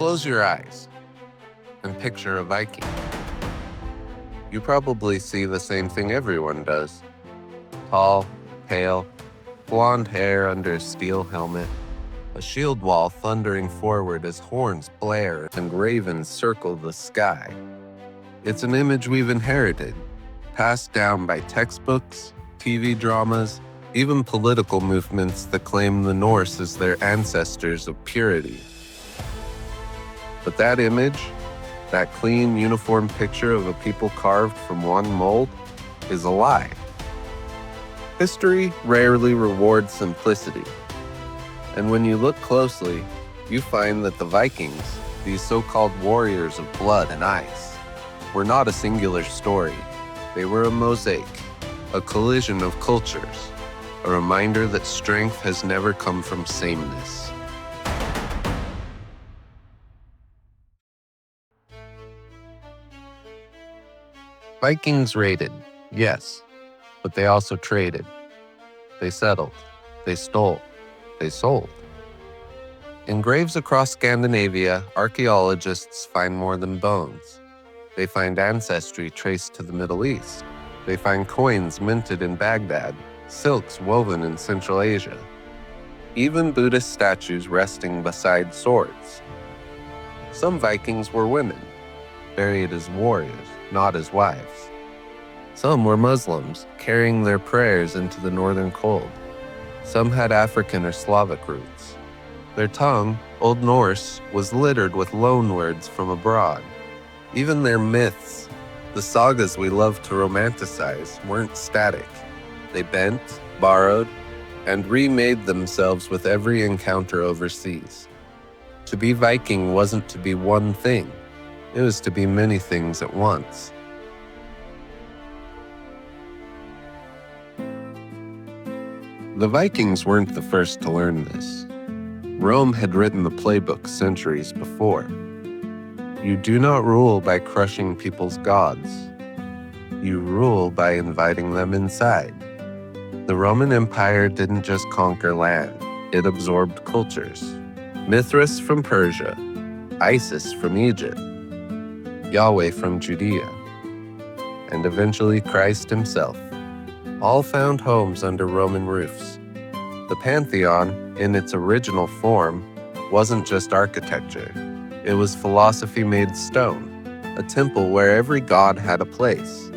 Close your eyes and picture a Viking. You probably see the same thing everyone does. Tall, pale, blonde hair under a steel helmet, a shield wall thundering forward as horns blare and ravens circle the sky. It's an image we've inherited, passed down by textbooks, TV dramas, even political movements that claim the Norse as their ancestors of purity. But that image, that clean, uniform picture of a people carved from one mold, is a lie. History rarely rewards simplicity. And when you look closely, you find that the Vikings, these so-called warriors of blood and ice, were not a singular story. They were a mosaic, a collision of cultures, a reminder that strength has never come from sameness. Vikings raided, yes, but they also traded. They settled, they stole, they sold. In graves across Scandinavia, archaeologists find more than bones. They find ancestry traced to the Middle East. They find coins minted in Baghdad, silks woven in Central Asia, even Buddhist statues resting beside swords. Some Vikings were women, buried as warriors, not as wives. Some were Muslims, carrying their prayers into the northern cold. Some had African or Slavic roots. Their tongue, Old Norse, was littered with loanwords from abroad. Even their myths, the sagas we love to romanticize, weren't static. They bent, borrowed, and remade themselves with every encounter overseas. To be Viking wasn't to be one thing. It was to be many things at once. The Vikings weren't the first to learn this. Rome had written the playbook centuries before. You do not rule by crushing people's gods. You rule by inviting them inside. The Roman Empire didn't just conquer land, it absorbed cultures. Mithras from Persia, Isis from Egypt, Yahweh from Judea, and eventually Christ himself. All found homes under Roman roofs. The Pantheon, in its original form, wasn't just architecture. It was philosophy made stone, a temple where every god had a place.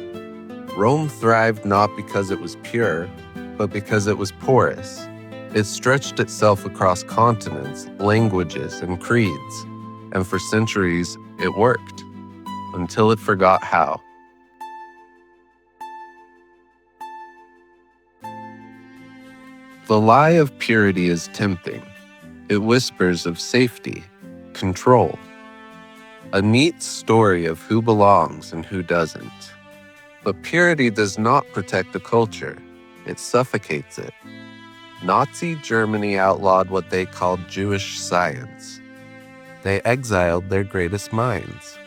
Rome thrived not because it was pure, but because it was porous. It stretched itself across continents, languages, and creeds, and for centuries it worked, until it forgot how. The lie of purity is tempting. It whispers of safety, control. A neat story of who belongs and who doesn't. But purity does not protect a culture. It suffocates it. Nazi Germany outlawed what they called Jewish science. They exiled their greatest minds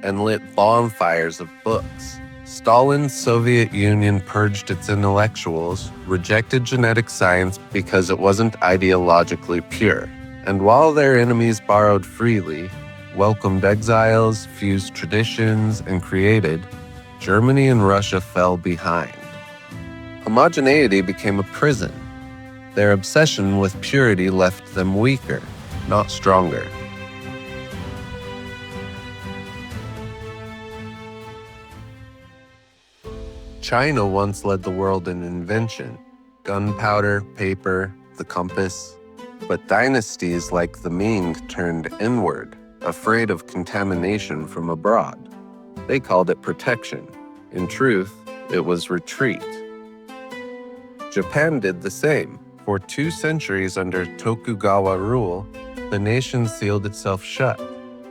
and lit bonfires of books. Stalin's Soviet Union purged its intellectuals, rejected genetic science because it wasn't ideologically pure. And while their enemies borrowed freely, welcomed exiles, fused traditions, and created, Germany and Russia fell behind. Homogeneity became a prison. Their obsession with purity left them weaker, not stronger. China once led the world in invention, gunpowder, paper, the compass. But dynasties like the Ming turned inward, afraid of contamination from abroad. They called it protection. In truth, it was retreat. Japan did the same. For 2 centuries under Tokugawa rule, the nation sealed itself shut.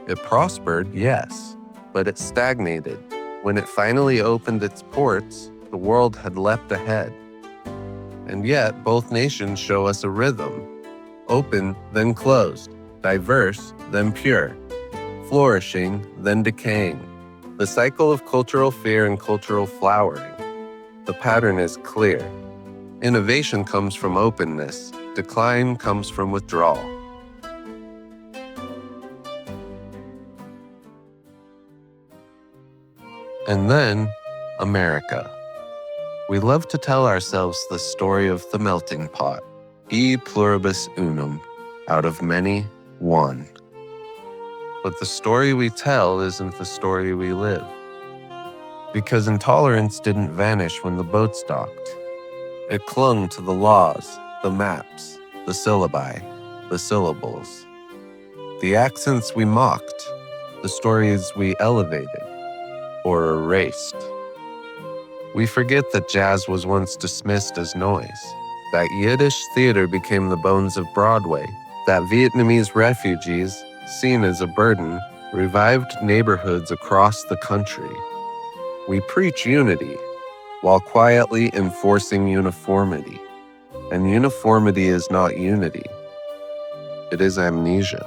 It prospered, yes, but it stagnated. When it finally opened its ports, the world had leapt ahead. And yet, both nations show us a rhythm. Open, then closed. Diverse, then pure. Flourishing, then decaying. The cycle of cultural fear and cultural flowering. The pattern is clear. Innovation comes from openness. Decline comes from withdrawal. And then, America. We love to tell ourselves the story of the melting pot, e pluribus unum, out of many, one. But the story we tell isn't the story we live. Because intolerance didn't vanish when the boats docked. It clung to the laws, the maps, the syllabi, the syllables. The accents we mocked, the stories we elevated or erased. We forget that jazz was once dismissed as noise, that Yiddish theater became the bones of Broadway, that Vietnamese refugees, seen as a burden, revived neighborhoods across the country. We preach unity while quietly enforcing uniformity. And uniformity is not unity. It is amnesia.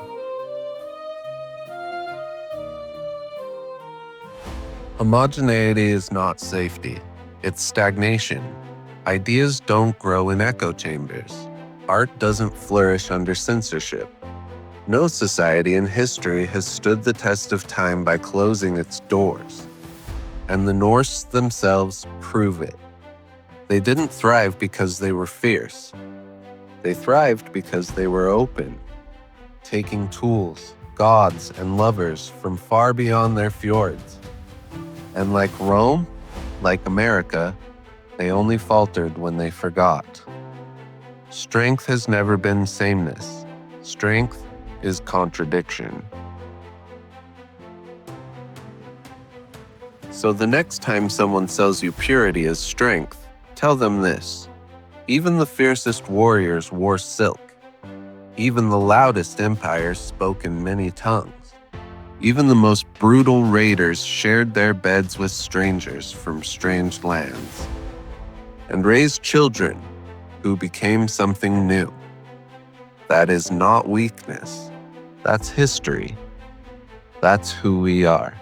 Homogeneity is not safety. It's stagnation. Ideas don't grow in echo chambers. Art doesn't flourish under censorship. No society in history has stood the test of time by closing its doors. And the Norse themselves prove it. They didn't thrive because they were fierce. They thrived because they were open, taking tools, gods, and lovers from far beyond their fjords. And like Rome, like America, they only faltered when they forgot. Strength has never been sameness. Strength is contradiction. So the next time someone sells you purity as strength, tell them this. Even the fiercest warriors wore silk. Even the loudest empires spoke in many tongues. Even the most brutal raiders shared their beds with strangers from strange lands and raised children who became something new. That is not weakness. That's history. That's who we are.